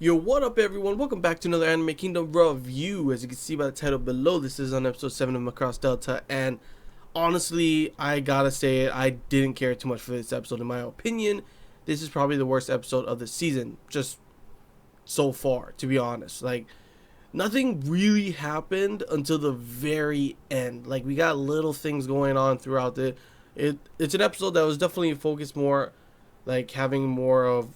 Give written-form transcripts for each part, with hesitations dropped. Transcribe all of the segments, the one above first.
Yo, what up everyone? Welcome back to another Anime Kingdom review. As you can see by the title below, this is on episode 7 of Macross Delta, and honestly, I gotta say it, I didn't care too much for this episode. In my opinion, this is probably the worst episode of the season, just so far, to be honest. Like, nothing really happened until the very end. Like, we got little things going on throughout it's an episode that was definitely focused more, like, having more of,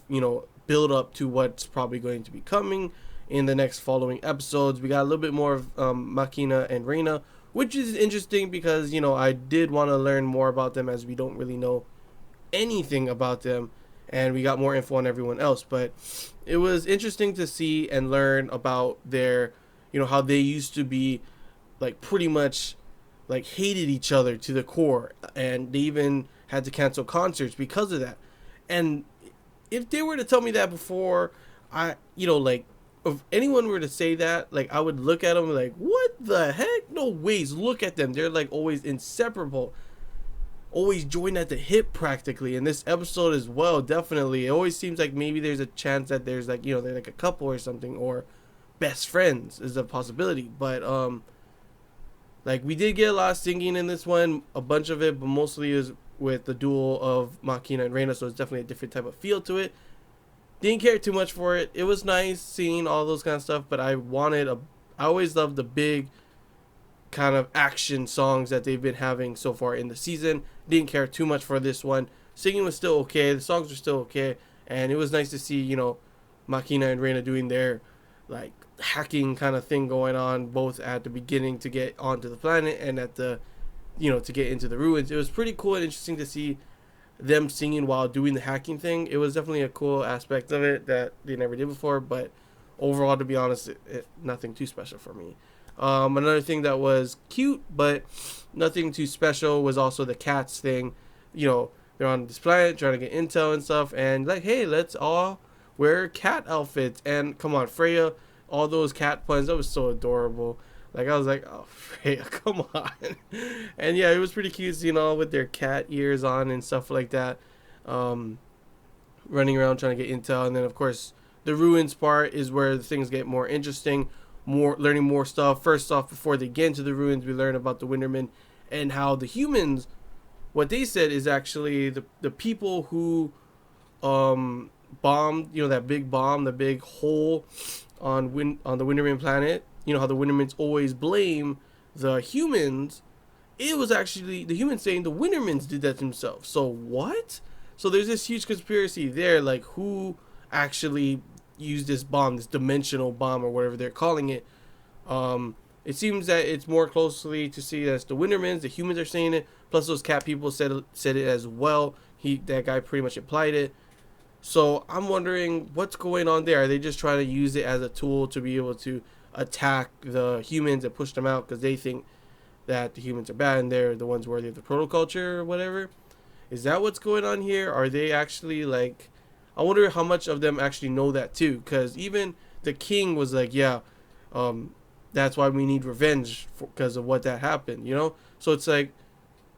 build up to what's probably going to be coming in the next following episodes. We got a little bit more of Makina and Reina, which is interesting because, I did want to learn more about them as we don't really know anything about them, and we got more info on everyone else. But it was interesting to see and learn about their, how they used to be, like, pretty much, like, hated each other to the core, and they even had to cancel concerts because of that. And if they were to tell me that before, like, if anyone were to say that, like, I would look at them like, what the heck? No ways. Look at them. They're, like, always inseparable. Always joined at the hip, practically. In this episode as well, definitely. It always seems like maybe there's a chance that there's, like, they're, like, a couple or something, or best friends is a possibility. But, like, we did get a lot of singing in this one. A bunch of it, but mostly is with the duel of Makina and Reina, so it's definitely a different type of feel to it. Didn't care too much for it. It was nice seeing all those kind of stuff, but I always loved the big kind of action songs that they've been having so far in the season. Didn't care too much for this one. Singing was still okay. The songs were still okay, and it was nice to see, Makina and Reina doing their, like, hacking kind of thing going on, both at the beginning to get onto the planet and at the to get into the ruins. It was pretty cool and interesting to see them singing while doing the hacking thing. It was definitely a cool aspect of it that they never did before, but overall, to be honest, nothing too special for me. Another thing that was cute, but nothing too special, was also the cats thing. They're on this planet trying to get intel and stuff, and like, hey, let's all wear cat outfits. And come on, Freya, all those cat puns, that was so adorable. Like, I was like, oh, Freya, come on. And yeah, it was pretty cute, with their cat ears on and stuff like that. Running around trying to get intel. And then, of course, the ruins part is where things get more interesting. Learning more stuff. First off, before they get into the ruins, we learn about the Wintermen and how the humans, what they said is actually the people who bombed, that big bomb, the big hole on the Winterman planet. How the Wintermans always blame the humans. It was actually the humans saying the Wintermans did that themselves. So what? So there's this huge conspiracy there, like, who actually used this bomb, this dimensional bomb, or whatever they're calling it. It seems that it's more closely to see as the Wintermans. The humans are saying it, plus those cat people said it as well. That guy pretty much implied it. So I'm wondering what's going on there. Are they just trying to use it as a tool to be able to attack the humans and push them out because they think that the humans are bad and they're the ones worthy of the protoculture or whatever? Is that what's going on here? Are they actually, like, I wonder how much of them actually know that too, because even the king was like, yeah, that's why we need revenge because of what that happened, So it's like,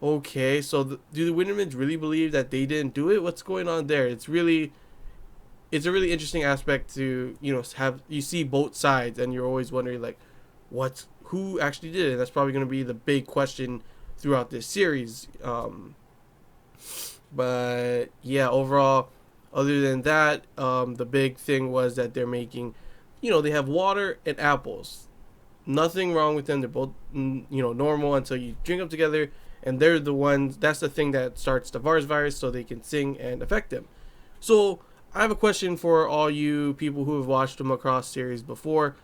okay, so do the Wintermans really believe that they didn't do it? What's going on there? It's a really interesting aspect to have. You see both sides and you're always wondering, like, who actually did it. And that's probably going to be the big question throughout this series. But yeah, overall, other than that, the big thing was that they're making, they have water and apples. Nothing wrong with them. They're both normal until you drink them together, and they're the ones. That's the thing that starts the Vars virus, so they can sing and affect them. So I have a question for all you people who have watched the Macross series before.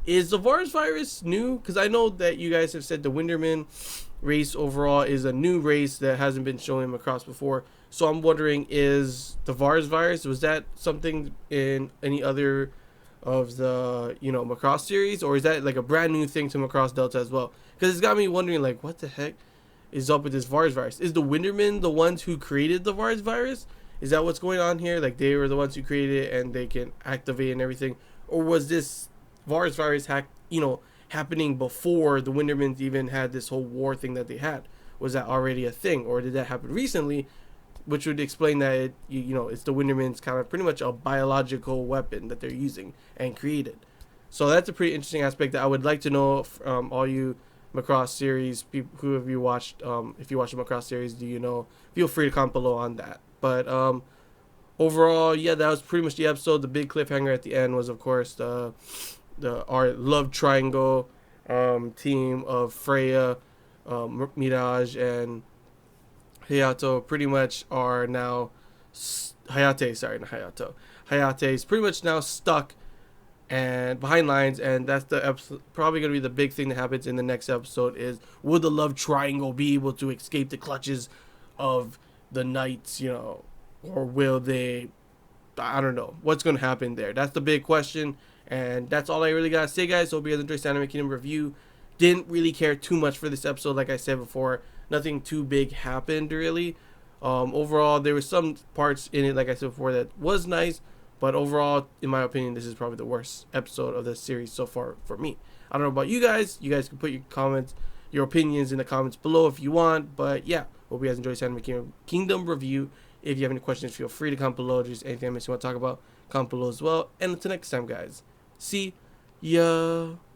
Is the Vars virus new? Because I know that you guys have said the Winterman race overall is a new race that hasn't been shown in Macross before. So I'm wondering, is the Vars virus, was that something in any other of the, Macross series? Or is that like a brand new thing to Macross Delta as well? Because it's got me wondering, like, what the heck is up with this Vars virus? Is the Wintermen the ones who created the Vars virus? Is that what's going on here? Like, they were the ones who created it and they can activate and everything? Or was this Vars virus happening before the Wintermans even had this whole war thing that they had? Was that already a thing? Or did that happen recently which would explain that it's the Winderman's kind of pretty much a biological weapon that they're using and created. So that's a pretty interesting aspect that I would like to know from all you Macross series people who have you watched. If you watch the Macross series, do you know? Feel free to comment below on that. But overall, yeah, that was pretty much the episode. The big cliffhanger at the end was, of course, our love triangle team of Freya, Mirage, and Hayato pretty much are now Hayate. Sorry, not Hayato. Hayate is pretty much now stuck and behind lines, and that's the episode, probably going to be the big thing that happens in the next episode is, will the love triangle be able to escape the clutches of the knights, or will they? I don't know what's going to happen there. That's the big question, and that's all I really got to say, guys. Hope you guys enjoyed this Anime Kingdom review. Didn't really care too much for this episode, like I said before. Nothing too big happened really. Overall, there were some parts in it, like I said before, that was nice. But overall, in my opinion, this is probably the worst episode of the series so far for me. I don't know about you guys. You guys can put your comments, your opinions in the comments below if you want. But yeah, hope you guys enjoy this Anime Kingdom review. If you have any questions, feel free to comment below. Just anything else you want to talk about, comment below as well. And until next time, guys. See ya.